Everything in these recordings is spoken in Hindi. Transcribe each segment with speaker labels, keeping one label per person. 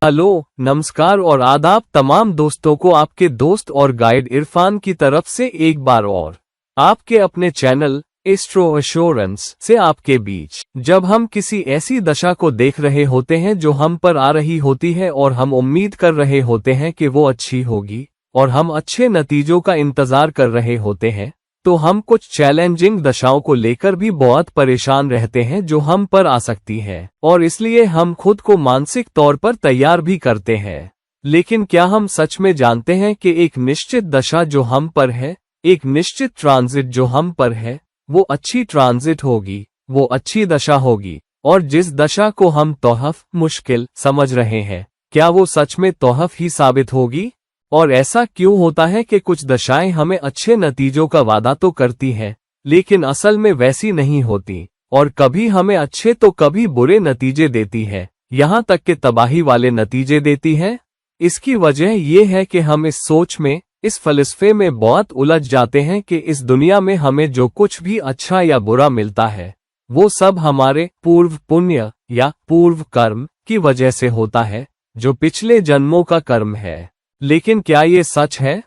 Speaker 1: हेलो, नमस्कार और आदाब तमाम दोस्तों को आपके दोस्त और गाइड इरफान की तरफ से एक बार और आपके अपने चैनल एस्ट्रो एश्योरेंस से आपके बीच। जब हम किसी ऐसी दशा को देख रहे होते हैं जो हम पर आ रही होती है और हम उम्मीद कर रहे होते हैं कि वो अच्छी होगी और हम अच्छे नतीजों का इंतजार कर रहे होते हैं, तो हम कुछ चैलेंजिंग दशाओं को लेकर भी बहुत परेशान रहते हैं जो हम पर आ सकती है और इसलिए हम खुद को मानसिक तौर पर तैयार भी करते हैं। लेकिन क्या हम सच में जानते हैं कि एक निश्चित दशा जो हम पर है, एक निश्चित ट्रांजिट जो हम पर है, वो अच्छी ट्रांजिट होगी, वो अच्छी दशा होगी, और जिस दशा को हम तोहफ मुश्किल समझ रहे हैं, क्या वो सच में तोहफ ही साबित होगी? और ऐसा क्यों होता है कि कुछ दशाएं हमें अच्छे नतीजों का वादा तो करती हैं, लेकिन असल में वैसी नहीं होती, और कभी हमें अच्छे तो कभी बुरे नतीजे देती है, यहाँ तक कि तबाही वाले नतीजे देती है? इसकी वजह ये है कि हम इस सोच में, इस फलसफे में बहुत उलझ जाते हैं कि इस दुनिया में हमें जो कुछ भी अच्छा या बुरा मिलता है, वो सब हमारे पूर्व पुण्य या पूर्व कर्म की वजह से होता है, जो पिछले जन्मों का कर्म है। लेकिन क्या ये सच है?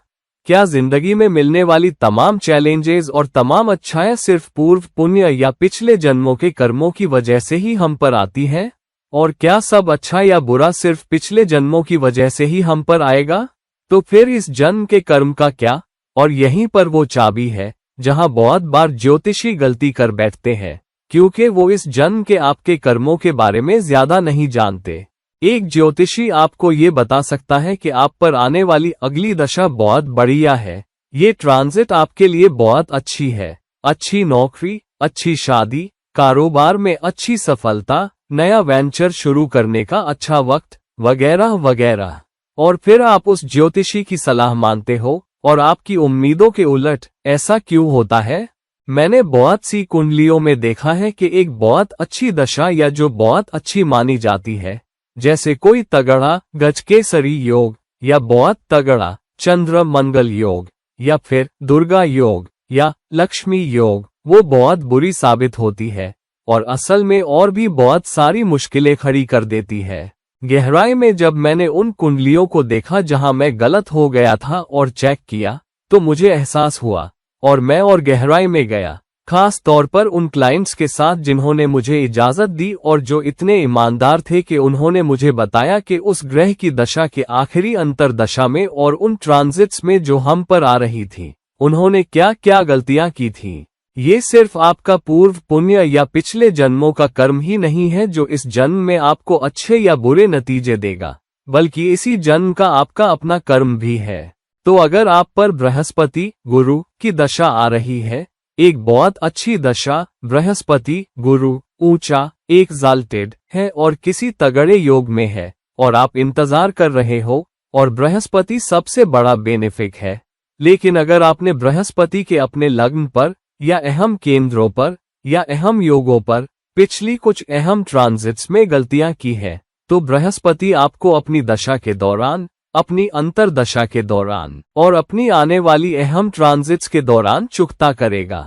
Speaker 1: क्या जिंदगी में मिलने वाली तमाम चैलेंजेस और तमाम अच्छाएं सिर्फ पूर्व पुण्य या पिछले जन्मों के कर्मों की वजह से ही हम पर आती हैं? और क्या सब अच्छा या बुरा सिर्फ पिछले जन्मों की वजह से ही हम पर आएगा? तो फिर इस जन्म के कर्म का क्या? और यहीं पर वो चाबी है जहां बहुत बार ज्योतिषी गलती कर बैठते हैं, क्योंकि वो इस जन्म के आपके कर्मों के बारे में ज्यादा नहीं जानते। एक ज्योतिषी आपको ये बता सकता है कि आप पर आने वाली अगली दशा बहुत बढ़िया है, ये ट्रांजिट आपके लिए बहुत अच्छी है, अच्छी नौकरी, अच्छी शादी, कारोबार में अच्छी सफलता, नया वेंचर शुरू करने का अच्छा वक्त, वगैरह वगैरह। और फिर आप उस ज्योतिषी की सलाह मानते हो, और आपकी उम्मीदों के उलट ऐसा क्यों होता है? मैंने बहुत सी कुंडलियों में देखा है कि एक बहुत अच्छी दशा या जो बहुत अच्छी मानी जाती है, जैसे कोई तगड़ा गजकेसरी योग या बहुत तगड़ा चंद्र मंगल योग या फिर दुर्गा योग या लक्ष्मी योग, वो बहुत बुरी साबित होती है और असल में और भी बहुत सारी मुश्किलें खड़ी कर देती है। गहराई में जब मैंने उन कुंडलियों को देखा जहां मैं गलत हो गया था और चेक किया, तो मुझे एहसास हुआ और मैं और गहराई में गया, खास तौर पर उन क्लाइंट्स के साथ जिन्होंने मुझे इजाजत दी और जो इतने ईमानदार थे कि उन्होंने मुझे बताया कि उस ग्रह की दशा के आखिरी अंतर दशा में और उन ट्रांजिट्स में जो हम पर आ रही थी, उन्होंने क्या क्या गलतियां की थी। ये सिर्फ आपका पूर्व पुण्य या पिछले जन्मों का कर्म ही नहीं है जो इस जन्म में आपको अच्छे या बुरे नतीजे देगा, बल्कि इसी जन्म का आपका अपना कर्म भी है। तो अगर आप पर बृहस्पति गुरु की दशा आ रही है, एक बहुत अच्छी दशा, बृहस्पति गुरु ऊंचा एक्साल्टेड है और किसी तगड़े योग में है, और आप इंतजार कर रहे हो, और बृहस्पति सबसे बड़ा बेनिफिक है। लेकिन अगर आपने बृहस्पति के अपने लग्न पर या अहम केंद्रों पर या अहम योगों पर पिछली कुछ अहम ट्रांजिट्स में गलतियां की है, तो बृहस्पति आपको अपनी दशा के दौरान, अपनी अंतर दशा के दौरान और अपनी आने वाली अहम ट्रांजिट्स के दौरान चुकता करेगा।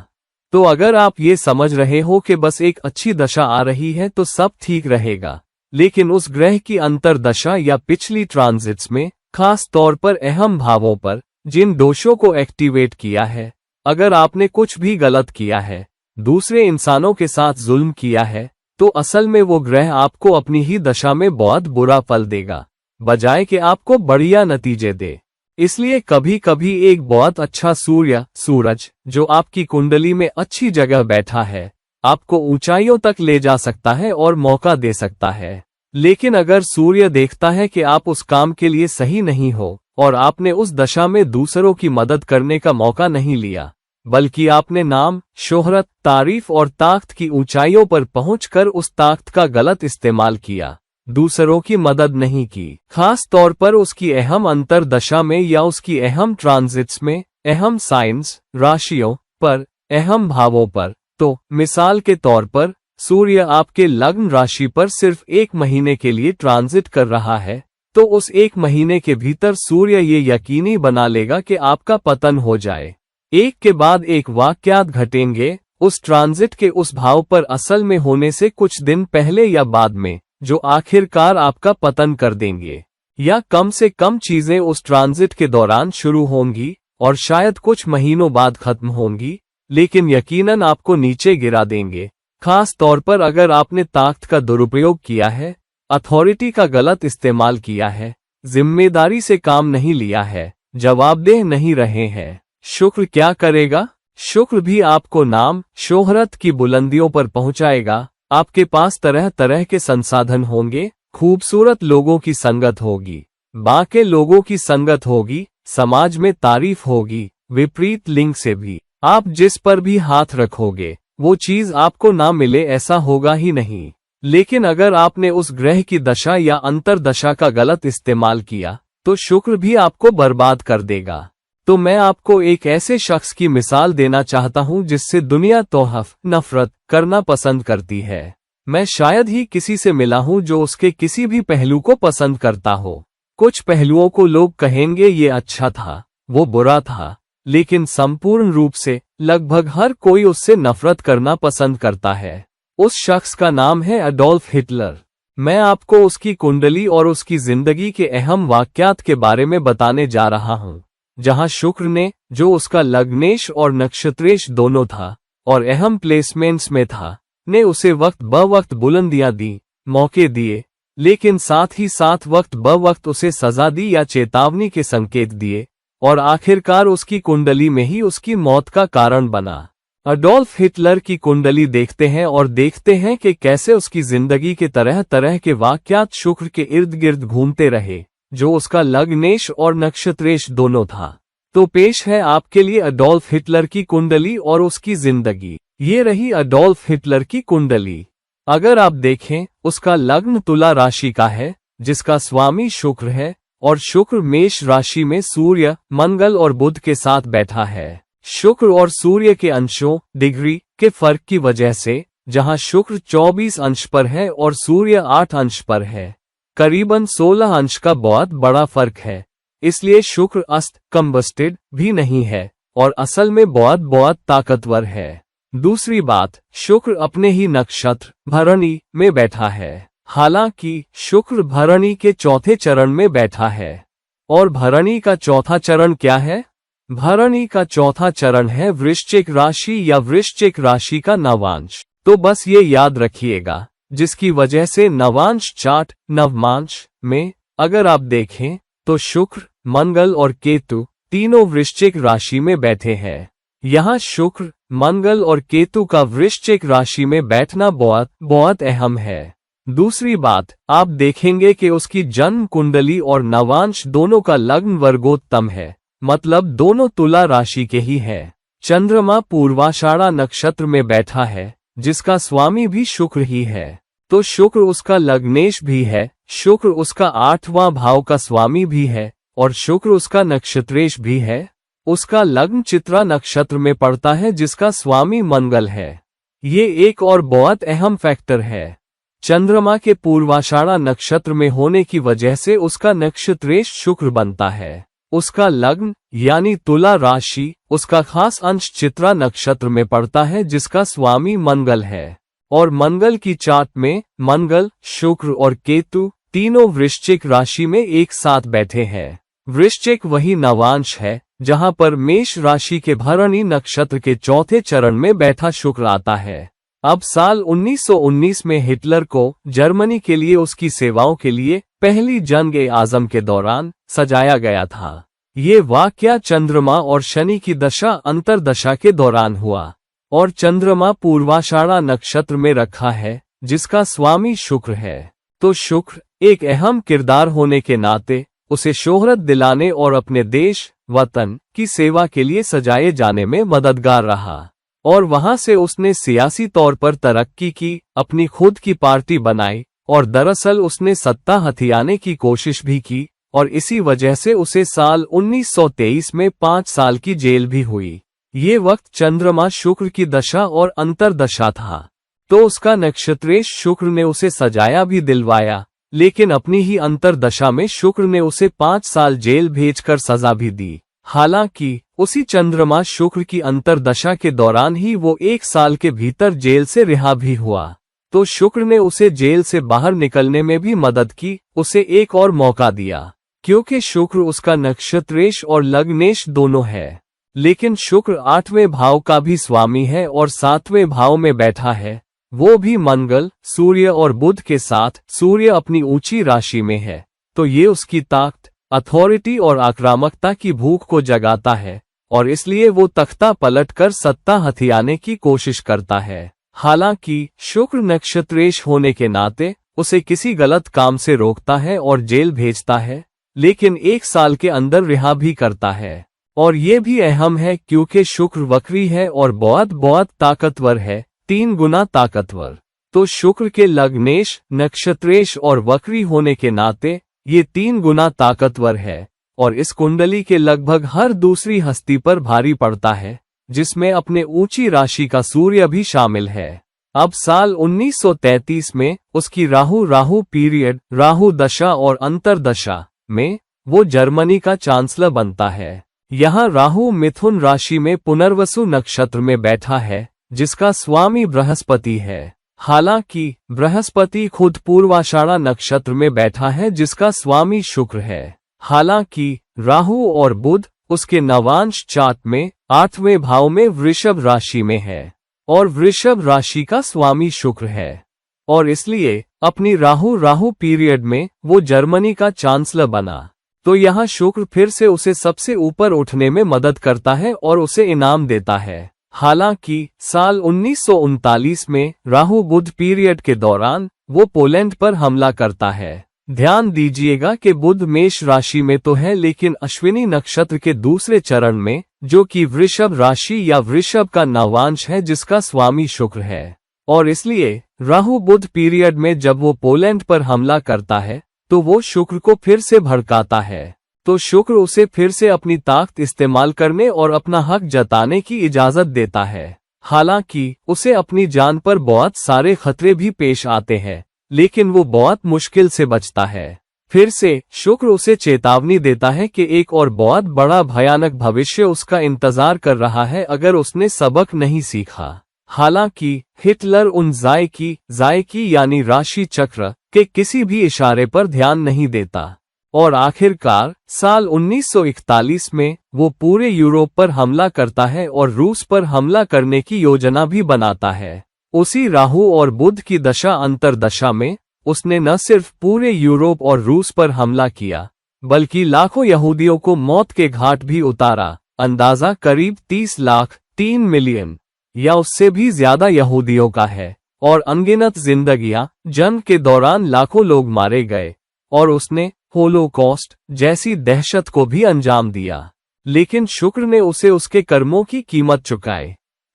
Speaker 1: तो अगर आप ये समझ रहे हो कि बस एक अच्छी दशा आ रही है तो सब ठीक रहेगा, लेकिन उस ग्रह की अंतर दशा या पिछली ट्रांजिट्स में, खास तौर पर अहम भावों पर, जिन दोषों को एक्टिवेट किया है, अगर आपने कुछ भी गलत किया है, दूसरे इंसानों के साथ जुल्म किया है, तो असल में वो ग्रह आपको अपनी ही दशा में बहुत बुरा फल देगा, बजाय कि आपको बढ़िया नतीजे दे। इसलिए कभी कभी एक बहुत अच्छा सूरज जो आपकी कुंडली में अच्छी जगह बैठा है, आपको ऊंचाइयों तक ले जा सकता है और मौका दे सकता है। लेकिन अगर सूर्य देखता है कि आप उस काम के लिए सही नहीं हो और आपने उस दशा में दूसरों की मदद करने का मौका नहीं लिया, बल्कि आपने नाम, शोहरत, तारीफ और ताकत की ऊंचाइयों पर पहुंचकर उस ताकत का गलत इस्तेमाल किया, दूसरों की मदद नहीं की, खास तौर पर उसकी अहम अंतर दशा में या उसकी अहम ट्रांजिट्स में, अहम साइंस, राशियों पर, अहम भावों पर, तो मिसाल के तौर पर सूर्य आपके लग्न राशि पर सिर्फ 1 महीने के लिए ट्रांजिट कर रहा है, तो उस 1 महीने के भीतर सूर्य ये यकीनी बना लेगा कि आपका पतन हो जाए। एक के बाद एक वाकयात घटेंगे उस ट्रांजिट के उस भाव पर असल में होने से कुछ दिन पहले या बाद में, जो आखिरकार आपका पतन कर देंगे, या कम से कम चीजें उस ट्रांजिट के दौरान शुरू होंगी और शायद कुछ महीनों बाद खत्म होंगी, लेकिन यकीनन आपको नीचे गिरा देंगे। खास तौर पर अगर आपने ताकत का दुरुपयोग किया है, अथॉरिटी का गलत इस्तेमाल किया है, जिम्मेदारी से काम नहीं लिया है, जवाबदेह नहीं रहे हैं। शुक्र क्या करेगा? शुक्र भी आपको नाम शोहरत की बुलंदियों पर पहुंचाएगा। आपके पास तरह तरह के संसाधन होंगे, खूबसूरत लोगों की संगत होगी, बाके लोगों की संगत होगी, समाज में तारीफ होगी। विपरीत लिंग से भी आप जिस पर भी हाथ रखोगे वो चीज आपको ना मिले ऐसा होगा ही नहीं। लेकिन अगर आपने उस ग्रह की दशा या अंतरदशा का गलत इस्तेमाल किया तो शुक्र भी आपको बर्बाद कर देगा। तो मैं आपको एक ऐसे शख्स की मिसाल देना चाहता हूं जिससे दुनिया तोहफ नफरत करना पसंद करती है। मैं शायद ही किसी से मिला हूं जो उसके किसी भी पहलू को पसंद करता हो। कुछ पहलुओं को लोग कहेंगे ये अच्छा था, वो बुरा था, लेकिन संपूर्ण रूप से लगभग हर कोई उससे नफरत करना पसंद करता है। उस शख्स का नाम है एडोल्फ हिटलर। मैं आपको उसकी कुंडली और उसकी जिंदगी के अहम वाकयात के बारे में बताने जा रहा हूं, जहां शुक्र ने, जो उसका लग्नेश और नक्षत्रेश दोनों था और अहम प्लेसमेंट्स में था, ने उसे वक्त ब वक्त बुलंदियां दी, मौके दिए, लेकिन साथ ही साथ वक्त ब वक्त उसे सजा दी या चेतावनी के संकेत दिए, और आखिरकार उसकी कुंडली में ही उसकी मौत का कारण बना। अडोल्फ हिटलर की कुंडली देखते हैं और देखते हैं कि कैसे उसकी जिंदगी के तरह तरह के वाकयात शुक्र के इर्द गिर्द घूमते रहे, जो उसका लग्नेश और नक्षत्रेश दोनों था। तो पेश है आपके लिए अडोल्फ हिटलर की कुंडली और उसकी जिंदगी। ये रही अडोल्फ हिटलर की कुंडली। अगर आप देखें, उसका लग्न तुला राशि का है, जिसका स्वामी शुक्र है, और शुक्र मेष राशि में सूर्य, मंगल और बुध के साथ बैठा है। शुक्र और सूर्य के अंशों डिग्री के फर्क की वजह से, जहां शुक्र 24 अंश पर है और सूर्य 8 अंश पर है, करीबन 16 अंश का बहुत बड़ा फर्क है। इसलिए शुक्र अस्त कंबस्टेड भी नहीं है और असल में बहुत ताकतवर है। दूसरी बात, शुक्र अपने ही नक्षत्र भरणी में बैठा है। हालांकि शुक्र भरणी के चौथे चरण में बैठा है। और भरणी का चौथा चरण क्या है? भरणी का चौथा चरण है वृश्चिक राशि या वृश्चिक राशि का नवांश। तो बस ये याद रखिएगा, जिसकी वजह से नवांश चार्ट नवमांश में अगर आप देखें तो शुक्र, मंगल और केतु तीनों वृश्चिक राशि में बैठे हैं। यहाँ शुक्र, मंगल और केतु का वृश्चिक राशि में बैठना बहुत अहम है। दूसरी बात, आप देखेंगे कि उसकी जन्म कुंडली और नवांश दोनों का लग्न वर्गोत्तम है, मतलब दोनों तुला राशि के ही है। चंद्रमा पूर्वाषाढ़ा नक्षत्र में बैठा है, जिसका स्वामी भी शुक्र ही है। तो शुक्र उसका लग्नेश भी है, शुक्र उसका 8वां भाव का स्वामी भी है, और शुक्र उसका नक्षत्रेश भी है। उसका लग्न चित्रा नक्षत्र में पड़ता है, जिसका स्वामी मंगल है। ये एक और बहुत अहम फैक्टर है। चंद्रमा के पूर्वाषाढ़ा नक्षत्र में होने की वजह से उसका नक्षत्रेश शुक्र बनता है। उसका लग्न यानी तुला राशि, उसका खास अंश चित्रा नक्षत्र में पड़ता है, जिसका स्वामी मंगल है। और मंगल की चार्ट में मंगल, शुक्र और केतु तीनों वृश्चिक राशि में एक साथ बैठे हैं। वृश्चिक वही नवांश है जहां पर मेष राशि के भरणी नक्षत्र के चौथे चरण में बैठा शुक्र आता है। अब साल 1919 में हिटलर को जर्मनी के लिए उसकी सेवाओं के लिए पहली जंग-ए-आज़म के दौरान सजाया गया था। ये वाकया चंद्रमा और शनि की दशा अंतरदशा के दौरान हुआ, और चंद्रमा पूर्वाषाढ़ा नक्षत्र में रखा है, जिसका स्वामी शुक्र है। तो शुक्र एक अहम किरदार होने के नाते उसे शोहरत दिलाने और अपने देश वतन की सेवा के लिए सजाए जाने में मददगार रहा। और वहां से उसने सियासी तौर पर तरक्की की, अपनी खुद की पार्टी बनाई, और दरअसल उसने सत्ता हथियाने की कोशिश भी की, और इसी वजह से उसे साल 1923 में 5 साल की जेल भी हुई। ये वक्त चंद्रमा शुक्र की दशा और अंतरदशा था। तो उसका नक्षत्रेश शुक्र ने उसे सजाया भी दिलवाया, लेकिन अपनी ही अंतरदशा में शुक्र ने उसे 5 साल जेल भेजकर सजा भी दी। हालांकि उसी चंद्रमा शुक्र की अंतरदशा के दौरान ही वो 1 साल के भीतर जेल से रिहा भी हुआ। तो शुक्र ने उसे जेल से बाहर निकलने में भी मदद की, उसे एक और मौका दिया। क्योंकि शुक्र उसका नक्षत्रेश और लग्नेश दोनों है, लेकिन शुक्र 8वें भाव का भी स्वामी है और 7वें भाव में बैठा है, वो भी मंगल, सूर्य और बुध के साथ। सूर्य अपनी ऊंची राशि में है, तो ये उसकी ताकत, अथॉरिटी और आक्रामकता की भूख को जगाता है, और इसलिए वो तख्ता पलटकर सत्ता हथियाने की कोशिश करता है। हालांकि शुक्र नक्षत्रेश होने के नाते उसे किसी गलत काम से रोकता है और जेल भेजता है, लेकिन 1 साल के अंदर रिहा भी करता है। और ये भी अहम है क्योंकि शुक्र वक्री है और बहुत ताकतवर है, 3 गुना ताकतवर। तो शुक्र के लग्नेश, नक्षत्रेश और वक्री होने के नाते ये 3 गुना ताकतवर है, और इस कुंडली के लगभग हर दूसरी हस्ती पर भारी पड़ता है, जिसमें अपने ऊंची राशि का सूर्य भी शामिल है। अब साल 1933 में उसकी राहु पीरियड, राहु दशा और अंतरदशा में वो जर्मनी का चांसलर बनता है। यहाँ राहु मिथुन राशि में पुनर्वसु नक्षत्र में बैठा है, जिसका स्वामी बृहस्पति है। हालांकि बृहस्पति खुद पूर्वाषाढ़ा नक्षत्र में बैठा है, जिसका स्वामी शुक्र है। हालांकि राहु और बुध उसके नवांश चार्ट में 8वें भाव में वृषभ राशि में है, और वृषभ राशि का स्वामी शुक्र है, और इसलिए अपनी राहु पीरियड में वो जर्मनी का चांसलर बना। तो यहाँ शुक्र फिर से उसे सबसे ऊपर उठने में मदद करता है और उसे इनाम देता है। हालांकि साल 1939 में राहु बुध पीरियड के दौरान वो पोलैंड पर हमला करता है। ध्यान दीजिएगा कि बुध मेष राशि में तो है, लेकिन अश्विनी नक्षत्र के दूसरे चरण में, जो कि वृषभ राशि या वृषभ का नवांश है, जिसका स्वामी शुक्र है। और इसलिए राहु बुध पीरियड में जब वो पोलैंड पर हमला करता है तो वो शुक्र को फिर से भड़काता है। तो शुक्र उसे फिर से अपनी ताकत इस्तेमाल करने और अपना हक जताने की इजाजत देता है। हालांकि उसे अपनी जान पर बहुत सारे खतरे भी पेश आते हैं, लेकिन वो बहुत मुश्किल से बचता है। फिर से शुक्र उसे चेतावनी देता है कि एक और बहुत बड़ा भयानक भविष्य उसका इंतजार कर रहा है अगर उसने सबक नहीं सीखा। हालांकि हिटलर उन जायकी यानी राशि चक्र के किसी भी इशारे पर ध्यान नहीं देता, और आखिरकार साल 1941 में वो पूरे यूरोप पर हमला करता है और रूस पर हमला करने की योजना भी बनाता है। उसी राहु और बुध की दशा अंतरदशा में उसने न सिर्फ पूरे यूरोप और रूस पर हमला किया, बल्कि लाखों यहूदियों को मौत के घाट भी उतारा। अंदाजा करीब 30 लाख, 3 मिलियन या उससे भी ज्यादा यहूदियों का है, और अनगिनत जिंदगियां, जंग के दौरान लाखों लोग मारे गए, और उसने होलोकॉस्ट जैसी दहशत को भी अंजाम दिया। लेकिन शुक्र ने उसे उसके कर्मों की कीमत चुकाई,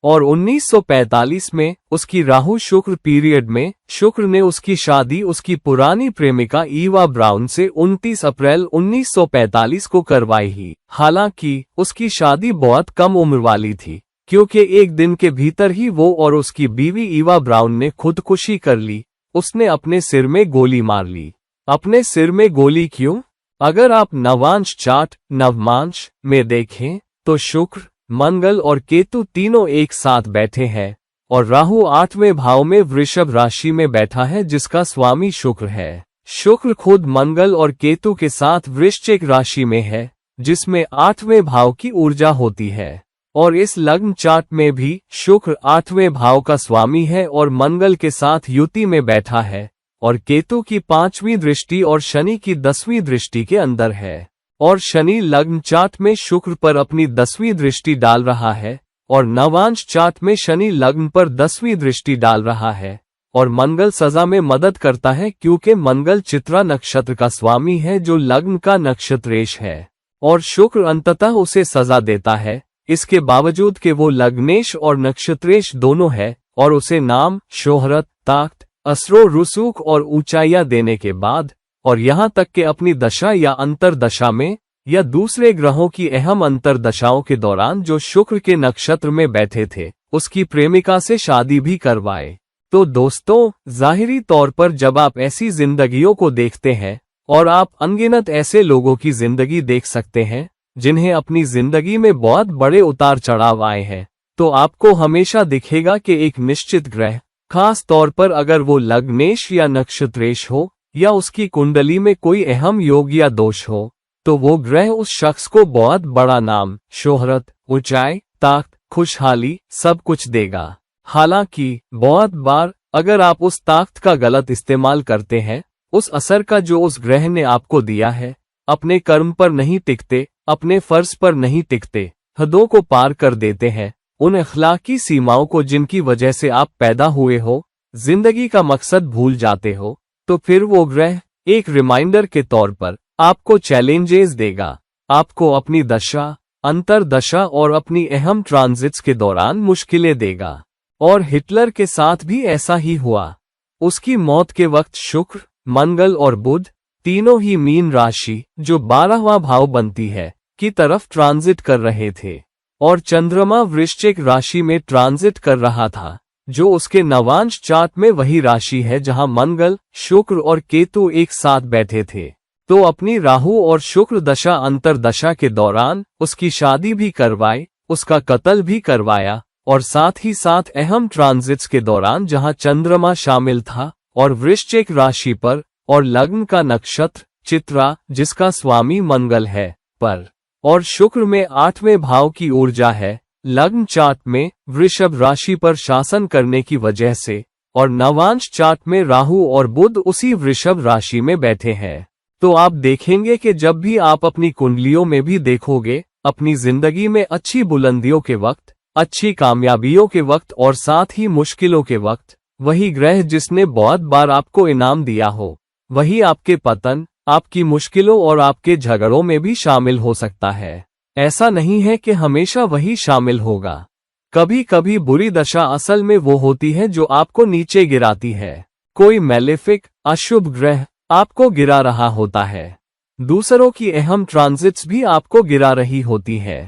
Speaker 1: और 1945 में उसकी राहु शुक्र पीरियड में शुक्र ने उसकी शादी उसकी पुरानी प्रेमिका ईवा ब्राउन से 29 अप्रैल 1945 को करवाई ही। हालांकि उसकी शादी बहुत कम उम्र वाली थी, क्योंकि एक दिन के भीतर ही वो और उसकी बीवी ईवा ब्राउन ने खुदकुशी कर ली। उसने अपने सिर में गोली मार ली। अपने सिर में गोली क्यों? अगर आप नवांश चार्ट नवमांश में देखें तो शुक्र, मंगल और केतु तीनों एक साथ बैठे हैं, और राहु 8वें भाव में वृषभ राशि में बैठा है, जिसका स्वामी शुक्र है। शुक्र खुद मंगल और केतु के साथ वृश्चिक राशि में है, जिसमें 8वें भाव की ऊर्जा होती है, और इस लग्न चार्ट में भी शुक्र 8वें भाव का स्वामी है और मंगल के साथ युति में बैठा है, और केतु की 5वीं दृष्टि और शनि की 10वीं दृष्टि के अंदर है, और शनि लग्न चार्ट में शुक्र पर अपनी 10वीं दृष्टि डाल रहा है, और नवांश चार्ट में शनि लग्न पर 10वीं दृष्टि डाल रहा है, और मंगल सजा में मदद करता है क्योंकि मंगल चित्रा नक्षत्र का स्वामी है जो लग्न का नक्षत्रेश है, और शुक्र अंततः उसे सजा देता है, इसके बावजूद कि वो लग्नेश और नक्षत्रेश दोनों है, और उसे नाम, शोहरत, ताकत, असरो रुसूख और ऊंचाइयां देने के बाद, और यहाँ तक कि अपनी दशा या अंतरदशा में या दूसरे ग्रहों की अहम अंतरदशाओं के दौरान जो शुक्र के नक्षत्र में बैठे थे, उसकी प्रेमिका से शादी भी करवाए। तो दोस्तों, जाहिरी तौर पर जब आप ऐसी जिंदगियों को देखते हैं, और आप अनगिनत ऐसे लोगों की जिंदगी देख सकते हैं जिन्हें अपनी जिंदगी में बहुत बड़े उतार चढ़ाव आए हैं, तो आपको हमेशा दिखेगा कि एक निश्चित ग्रह खास तौर पर अगर वो लग्नेश या नक्षत्रेश हो या उसकी कुंडली में कोई अहम योग या दोष हो, तो वो ग्रह उस शख्स को बहुत बड़ा नाम, शोहरत, ऊंचाई, ताकत, खुशहाली सब कुछ देगा। हालांकि बहुत बार अगर आप उस ताकत का गलत इस्तेमाल करते हैं, उस असर का जो उस ग्रह ने आपको दिया है, अपने कर्म पर नहीं टिकते, अपने फर्ज पर नहीं टिकते, हदों को पार कर देते हैं, उन अखलाकी सीमाओं को जिनकी वजह से आप पैदा हुए हो, जिंदगी का मकसद भूल जाते हो, तो फिर वो ग्रह एक रिमाइंडर के तौर पर आपको चैलेंजेस देगा। आपको अपनी दशा, अंतरदशा और अपनी अहम ट्रांजिट्स के दौरान मुश्किलें देगा। और हिटलर के साथ भी ऐसा ही हुआ। उसकी मौत के वक्त शुक्र, मंगल और बुध तीनों ही मीन राशि, जो 12वां भाव बनती है, की तरफ ट्रांजिट कर रहे थे, और चंद्रमा वृश्चिक राशि में ट्रांजिट कर रहा था, जो उसके नवांश चार्ट में वही राशि है जहां मंगल, शुक्र और केतु एक साथ बैठे थे। तो अपनी राहु और शुक्र दशा अंतरदशा के दौरान उसकी शादी भी करवाई, उसका कत्ल भी करवाया, और साथ ही साथ अहम ट्रांजिट्स के दौरान जहां चंद्रमा शामिल था और वृश्चिक राशि पर और लग्न का नक्षत्र चित्रा जिसका स्वामी मंगल है पर, और शुक्र में 8वें भाव की ऊर्जा है, लग्न चार्ट में वृषभ राशि पर शासन करने की वजह से, और नवांश चार्ट में राहु और बुध उसी वृषभ राशि में बैठे हैं। तो आप देखेंगे कि जब भी आप अपनी कुंडलियों में भी देखोगे, अपनी जिंदगी में अच्छी बुलंदियों के वक्त, अच्छी कामयाबियों के वक्त और साथ ही मुश्किलों के वक्त, वही ग्रह जिसने बहुत बार आपको इनाम दिया हो, वही आपके पतन, आपकी मुश्किलों और आपके झगड़ों में भी शामिल हो सकता है। ऐसा नहीं है कि हमेशा वही शामिल होगा। कभी कभी बुरी दशा असल में वो होती है जो आपको नीचे गिराती है। कोई मैलेफिक, अशुभ ग्रह आपको गिरा रहा होता है। दूसरों की अहम ट्रांजिट्स भी आपको गिरा रही होती है।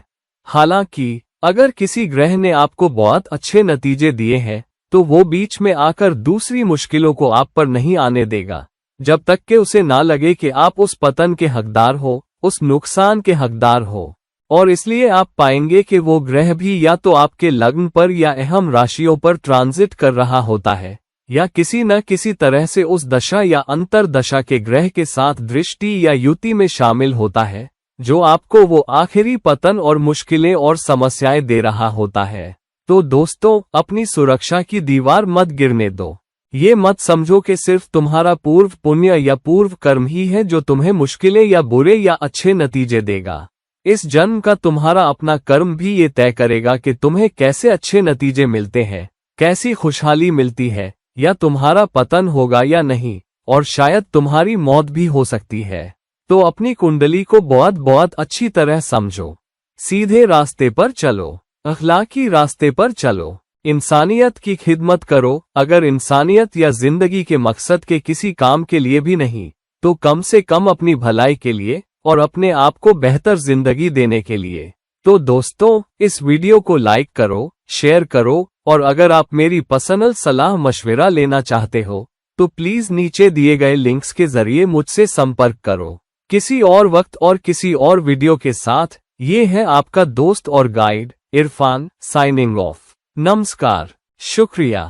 Speaker 1: हालांकि अगर किसी ग्रह ने आपको बहुत अच्छे नतीजे दिए हैं, तो वो बीच में आकर दूसरी मुश्किलों को आप पर नहीं आने देगा, जब तक कि उसे ना लगे कि आप उस पतन के हकदार हो, उस नुकसान के हकदार हो। और इसलिए आप पाएंगे कि वो ग्रह भी या तो आपके लग्न पर या अहम राशियों पर ट्रांजिट कर रहा होता है, या किसी न किसी तरह से उस दशा या अंतर दशा के ग्रह के साथ दृष्टि या युति में शामिल होता है, जो आपको वो आखिरी पतन और मुश्किलें और समस्याएं दे रहा होता है। तो दोस्तों, अपनी सुरक्षा की दीवार मत गिरने दो। ये मत समझो कि सिर्फ तुम्हारा पूर्व पुण्य या पूर्व कर्म ही है जो तुम्हें मुश्किलें या बुरे या अच्छे नतीजे देगा। इस जन्म का तुम्हारा अपना कर्म भी ये तय करेगा कि तुम्हें कैसे अच्छे नतीजे मिलते हैं, कैसी खुशहाली मिलती है, या तुम्हारा पतन होगा या नहीं, और शायद तुम्हारी मौत भी हो सकती है। तो अपनी कुंडली को बहुत बहुत अच्छी तरह समझो, सीधे रास्ते पर चलो, अखलाकी रास्ते पर चलो, इंसानियत की खिदमत करो। अगर इंसानियत या जिंदगी के मकसद के किसी काम के लिए भी नहीं, तो कम से कम अपनी भलाई के लिए और अपने आप को बेहतर जिंदगी देने के लिए। तो दोस्तों, इस वीडियो को लाइक करो, शेयर करो, और अगर आप मेरी पर्सनल सलाह मशवरा लेना चाहते हो, तो प्लीज नीचे दिए गए लिंक्स के जरिए मुझसे संपर्क करो। किसी और वक्त और किसी और वीडियो के साथ ये है आपका दोस्त और गाइड इरफान, साइनिंग ऑफ। नमस्कार, शुक्रिया।